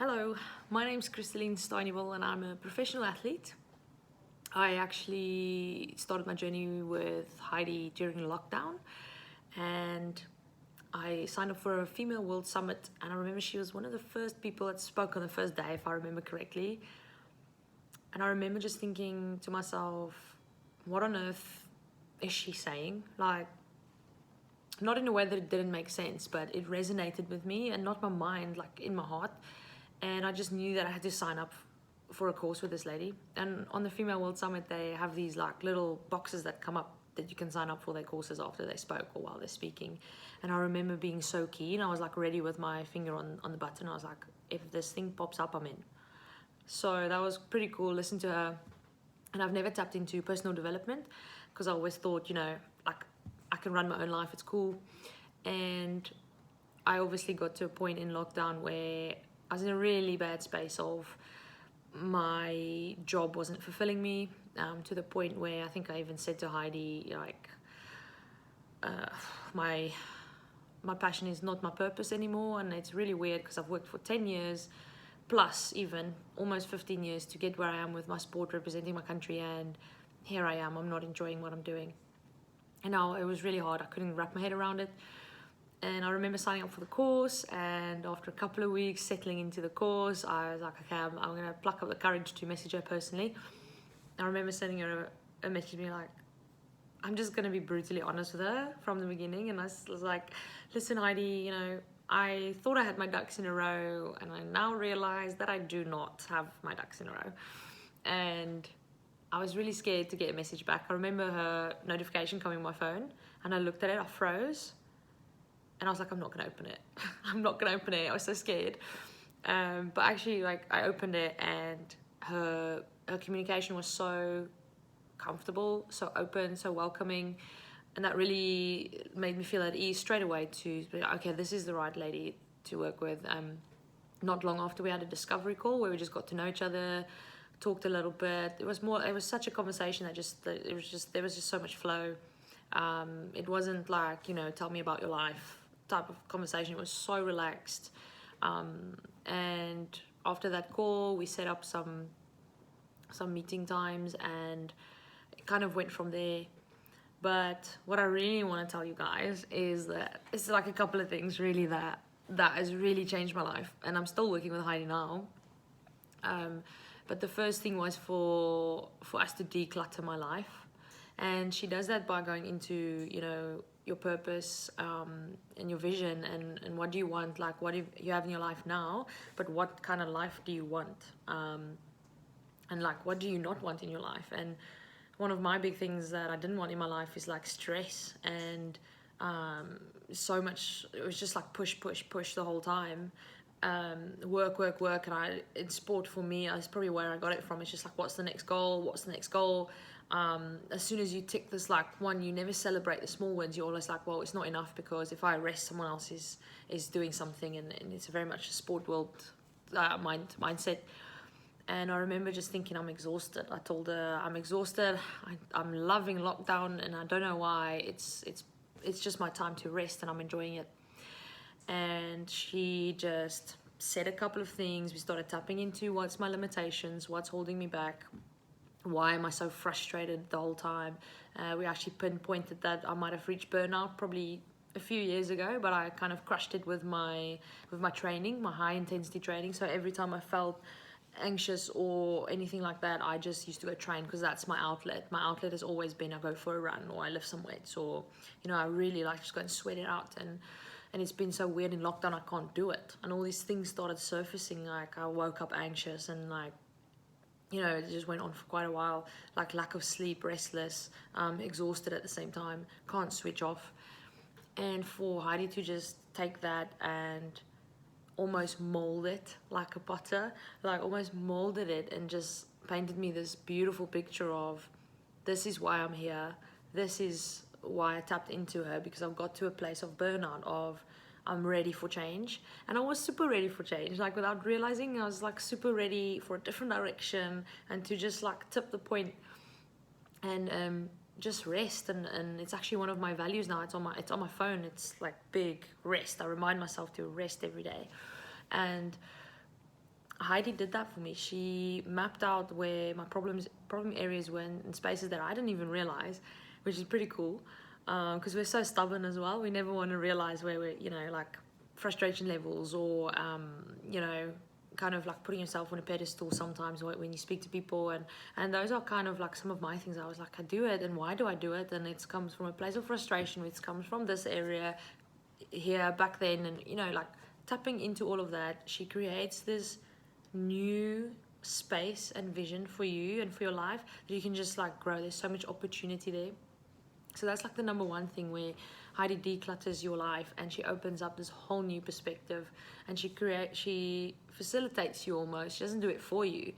Hello, my name's Christelene and I'm a professional athlete. I actually started my journey with Heidi during lockdown, and I signed up for a female world summit, and I remember she was one of the first people that spoke on the first day, if I remember correctly. And I remember just thinking to myself, what on earth is she saying? Like, not in a way that it didn't make sense, but it resonated with me, and not my mind, like in my heart. And I just knew that I had to sign up for a course with this lady. And on the Female World Summit, they have these like little boxes that come up that you can sign up for their courses after they spoke or while they're speaking. And I remember being so keen. I was like ready with my finger on the button. I was like, if this thing pops up, I'm in. So that was pretty cool. Listen to her. And I've never tapped into personal development because I always thought, like I can run my own life. It's cool. And I obviously got to a point in lockdown where I was in a really bad space of my job wasn't fulfilling me, to the point where I think I even said to Heidi, like, my passion is not my purpose anymore. And it's really weird because I've worked for 10 years plus, even almost 15 years, to get where I am with my sport, representing my country, and here I am, I'm not enjoying what I'm doing. And now it was really hard. I couldn't wrap my head around it. And I remember signing up for the course, and after a couple of weeks settling into the course, I was like, okay, I'm going to pluck up the courage to message her personally. I remember sending her a message, being like, I'm just going to be brutally honest with her from the beginning. And I was like, listen, Heidi, I thought I had my ducks in a row, and I now realize that I do not have my ducks in a row. And I was really scared to get a message back. I remember her notification coming on my phone, and I looked at it, I froze. And I was like, I'm not going to open it. I'm not going to open it. I was so scared. But actually, like, I opened it, and her communication was so comfortable, so open, so welcoming. And that really made me feel at ease straight away to be like, okay, this is the right lady to work with. Not long after, we had a discovery call where we just got to know each other, talked a little bit. It was such a conversation there was just so much flow. It wasn't like, tell me about your life type of conversation. It was so relaxed. And after that call, we set up some meeting times, and it kind of went from there. But what I really want to tell you guys is that it's like a couple of things really that has really changed my life, and I'm still working with Heidi now. But the first thing was for us to declutter my life. And she does that by going into, your purpose, and your vision, and what do you want, like what you have in your life now, but what kind of life do you want? And like, what do you not want in your life? And one of my big things that I didn't want in my life is like stress, and so much, it was just like push the whole time. Work, and in sport, for me, that's probably where I got it from. It's just like, what's the next goal? As soon as you tick this like one, you never celebrate the small wins. You're always like, well, it's not enough, because if I rest, someone else is doing something. And it's very much a sport world mindset. And I remember just thinking, I'm exhausted. I told her, I'm exhausted. I'm loving lockdown, and I don't know why. It's just my time to rest, and I'm enjoying it. And she just said a couple of things. We started tapping into what's my limitations, what's holding me back, why am I so frustrated the whole time. We actually pinpointed that I might have reached burnout probably a few years ago, but I kind of crushed it with my training, my high intensity training. So every time I felt anxious or anything like that, I just used to go train, because that's my outlet. My outlet has always been, I go for a run, or I lift some weights, or I really like just go and sweat it out. And it's been so weird in lockdown, I can't do it. And all these things started surfacing. Like, I woke up anxious, and like, it just went on for quite a while. Like, lack of sleep, restless, exhausted at the same time, can't switch off. And for Heidi to just take that and almost mold it like a potter, like almost molded it and just painted me this beautiful picture of, this is why I'm here. This is why I tapped into her, because I've got to a place of burnout, of I'm ready for change. And I was super ready for change, like without realizing. I was like super ready for a different direction, and to just like tip the point and just rest. And it's actually one of my values now. It's on my phone. It's like big rest. I remind myself to rest every day. And Heidi did that for me. She mapped out where my problem areas were in spaces that I didn't even realize, which is pretty cool. Because we're so stubborn as well. We never want to realize where we're, like frustration levels, or kind of like putting yourself on a pedestal sometimes when you speak to people, and those are kind of like some of my things. I was like, I do it, and why do I do it? And it comes from a place of frustration, which comes from this area here back then, and like tapping into all of that, she creates this new space and vision for you and for your life that you can just like grow. There's so much opportunity there. So that's like the number one thing, where Heidi declutters your life and she opens up this whole new perspective, and she facilitates you almost. She doesn't do it for you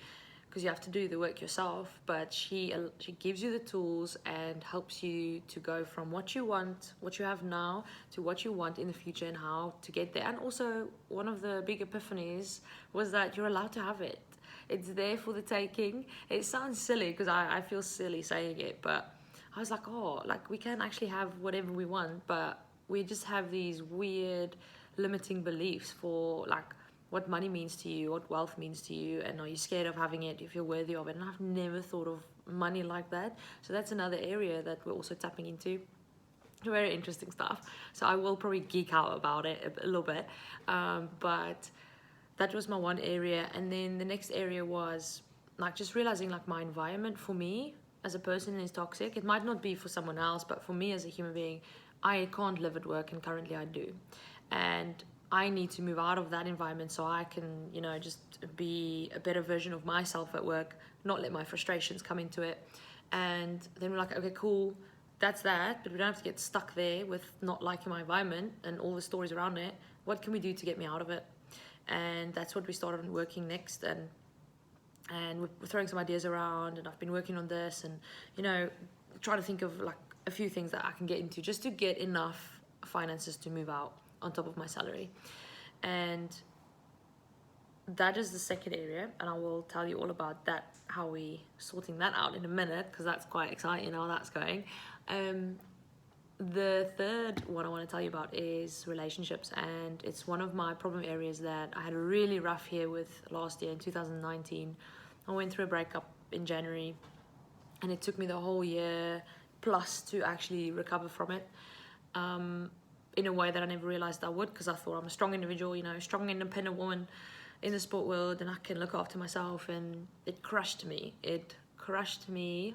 because you have to do the work yourself, but she gives you the tools and helps you to go from what you want, what you have now, to what you want in the future and how to get there. And also, one of the big epiphanies was that you're allowed to have it. It's there for the taking. It sounds silly because I feel silly saying it, but I was like, oh, like we can actually have whatever we want, but we just have these weird limiting beliefs for like what money means to you, what wealth means to you, and are you scared of having it if you're worthy of it? And I've never thought of money like that. So that's another area that we're also tapping into. Very interesting stuff. So I will probably geek out about it a little bit. But that was my one area. And then the next area was like just realizing like my environment for me as a person is toxic. It might not be for someone else, but for me as a human being, I can't live at work, and currently I do. And I need to move out of that environment so I can, just be a better version of myself at work, not let my frustrations come into it. And then we're like, okay, cool, that's that, but we don't have to get stuck there with not liking my environment and all the stories around it. What can we do to get me out of it? And that's what we started working next. And we're throwing some ideas around, and I've been working on this, and trying to think of like a few things that I can get into just to get enough finances to move out on top of my salary. And that is the second area, and I will tell you all about that, how we sorting that out in a minute, because that's quite exciting how that's going. The third one I want to tell you about is relationships, and it's one of my problem areas that I had a really rough year with last year in 2019. I went through a breakup in January, and it took me the whole year plus to actually recover from it, in a way that I never realized I would, because I thought I'm a strong individual, strong independent woman in the sport world, and I can look after myself. And it crushed me. It crushed me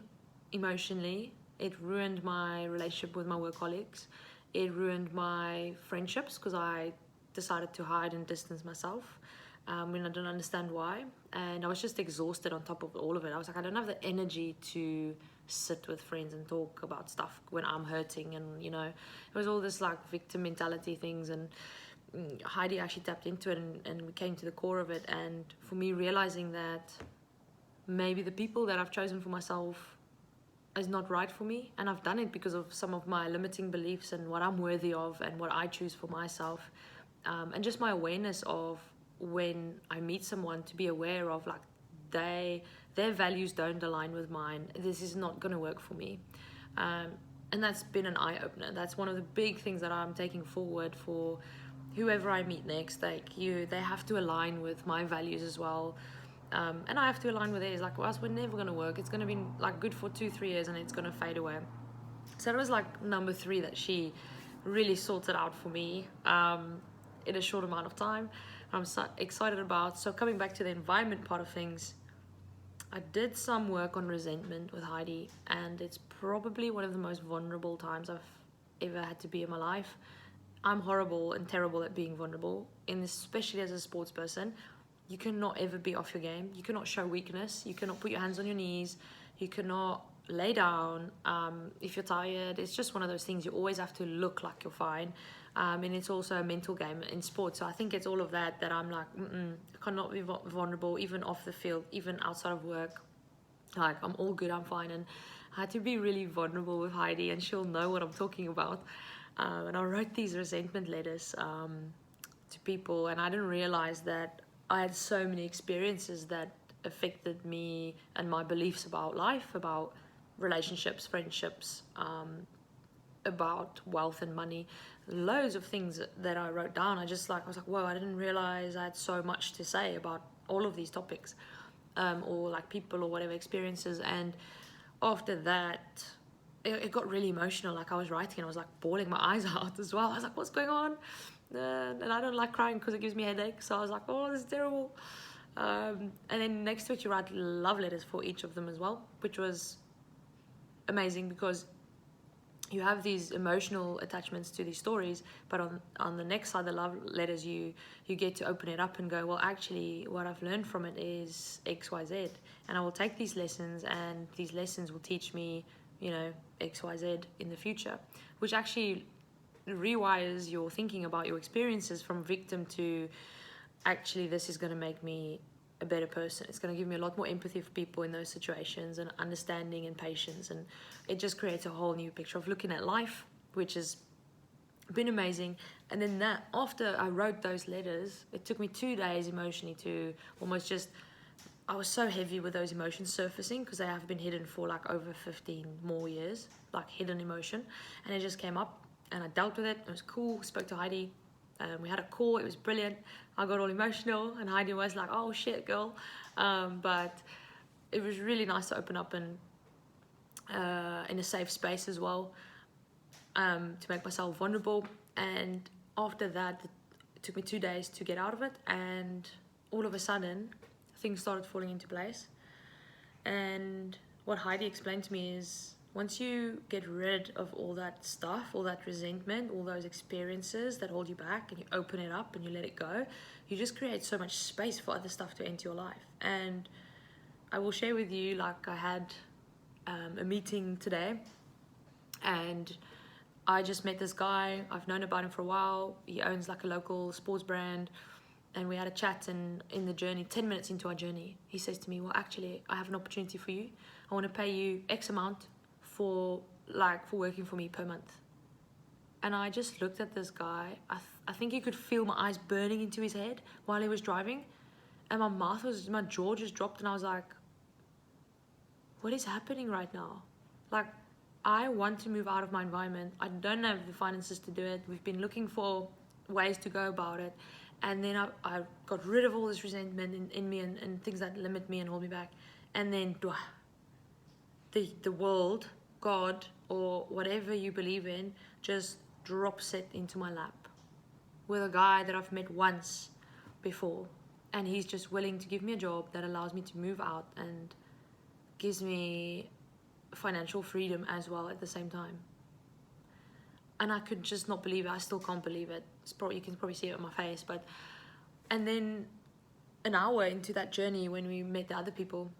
emotionally. It ruined my relationship with my work colleagues. It ruined my friendships because I decided to hide and distance myself when I didn't understand why. And I was just exhausted on top of all of it. I was like, I don't have the energy to sit with friends and talk about stuff when I'm hurting. And, it was all this like victim mentality things. And Heidi actually tapped into it, and we came to the core of it. And for me, realizing that maybe the people that I've chosen for myself is not right for me, and I've done it because of some of my limiting beliefs and what I'm worthy of and what I choose for myself, and just my awareness of when I meet someone, to be aware of like their values don't align with mine. This is not going to work for me, and that's been an eye-opener. That's one of the big things that I'm taking forward for whoever I meet next. Like they have to align with my values as well. And I have to align with theirs. Like, well, we're never going to work. It's going to be like good for 2-3 years, and it's going to fade away. So that was like number 3 that she really sorted out for me in a short amount of time. I'm so excited about. So coming back to the environment part of things, I did some work on resentment with Heidi, and it's probably one of the most vulnerable times I've ever had to be in my life. I'm horrible and terrible at being vulnerable, and especially as a sports person. You cannot ever be off your game. You cannot show weakness. You cannot put your hands on your knees. You cannot lay down if you're tired. It's just one of those things. You always have to look like you're fine. And it's also a mental game in sports. So I think it's all of that I'm like, I cannot be vulnerable, even off the field, even outside of work. Like, I'm all good, I'm fine. And I had to be really vulnerable with Heidi, and she'll know what I'm talking about. And I wrote these resentment letters to people, and I didn't realize that I had so many experiences that affected me and my beliefs about life, about relationships, friendships, about wealth and money, loads of things that I wrote down. I was like, whoa, I didn't realize I had so much to say about all of these topics, or like people or whatever experiences. And after that, it got really emotional. Like I was writing and I was like bawling my eyes out as well. I was like, what's going on? And I don't like crying because it gives me a headache. So I was like, oh, this is terrible. And then next to it, you write love letters for each of them as well, which was amazing because you have these emotional attachments to these stories, but on the next side, the love letters, you get to open it up and go, well, actually, what I've learned from it is X, Y, Z, and I will take these lessons, and these lessons will teach me, you know, X, Y, Z in the future, which actually rewires your thinking about your experiences from victim to actually this is going to make me a better person. It's going to give me a lot more empathy for people in those situations and understanding and patience, and it just creates a whole new picture of looking at life, which has been amazing. And then that after I wrote those letters, it took me 2 days emotionally to almost just, I was so heavy with those emotions surfacing because they have been hidden for like over 15 more years, like hidden emotion, and it just came up and I dealt with it. It was cool. Spoke to Heidi. We had a call. It was brilliant. I got all emotional, and Heidi was like, "Oh shit, girl," but it was really nice to open up and in a safe space as well, to make myself vulnerable. And after that, it took me 2 days to get out of it, and all of a sudden, things started falling into place. And what Heidi explained to me is, once you get rid of all that stuff, all that resentment, all those experiences that hold you back, and you open it up and you let it go, you just create so much space for other stuff to enter your life. And I will share with you, like I had a meeting today, and I just met this guy. I've known about him for a while. He owns like a local sports brand, and we had a chat, and in the journey, 10 minutes into our journey, he says to me, well, actually, I have an opportunity for you. I want to pay you X amount for working for me per month. And I just looked at this guy. I think you could feel my eyes burning into his head while he was driving, and my jaw just dropped, and I was like, what is happening right now? Like, I want to move out of my environment. I don't have the finances to do it. We've been looking for ways to go about it, and then I got rid of all this resentment in me and things that limit me and hold me back, and then the world, God, or whatever you believe in, just drops it into my lap with a guy that I've met once before, and he's just willing to give me a job that allows me to move out and gives me financial freedom as well at the same time. And I could just not believe it. I still can't believe it. You can probably see it on my face. And then an hour into that journey, when we met the other people,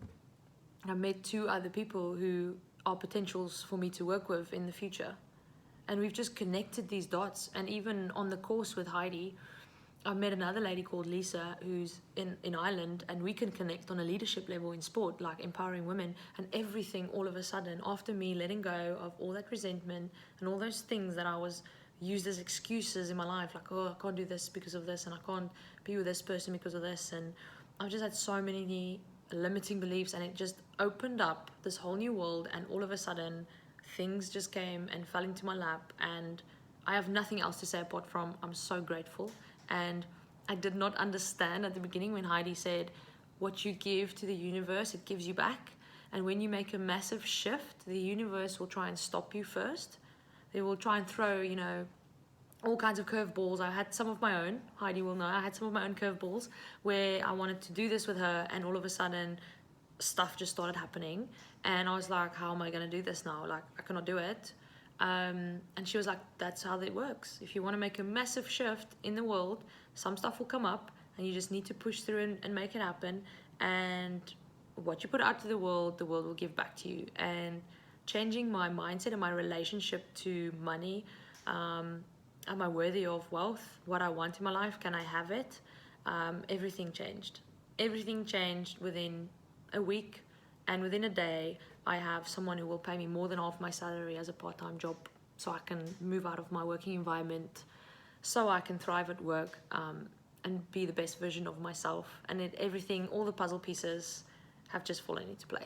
I met 2 other people who are potentials for me to work with in the future. And we've just connected these dots. And even on the course with Heidi, I met another lady called Lisa who's in Ireland, and we can connect on a leadership level in sport, like empowering women, and everything all of a sudden, after me letting go of all that resentment and all those things that I was used as excuses in my life, like, oh, I can't do this because of this, and I can't be with this person because of this, and I've just had so many limiting beliefs, and it just opened up this whole new world, and all of a sudden things just came and fell into my lap, and I have nothing else to say apart from I'm so grateful. And I did not understand at the beginning when Heidi said, what you give to the universe, it gives you back. And when you make a massive shift, the universe will try and stop you first. They will try and throw, you know, all kinds of curveballs. I had some of my own, Heidi will know, I had some of my own curveballs where I wanted to do this with her, and all of a sudden stuff just started happening. And I was like, how am I going to do this now? Like, I cannot do it. And she was like, that's how it works. If you want to make a massive shift in the world, some stuff will come up, and you just need to push through and make it happen. And what you put out to the world will give back to you. And changing my mindset and my relationship to money, am I worthy of wealth? What I want in my life, can I have it? Everything changed. Everything changed within a week, and within a day I have someone who will pay me more than half my salary as a part-time job, so I can move out of my working environment, so I can thrive at work, and be the best version of myself. And everything, all the puzzle pieces have just fallen into place.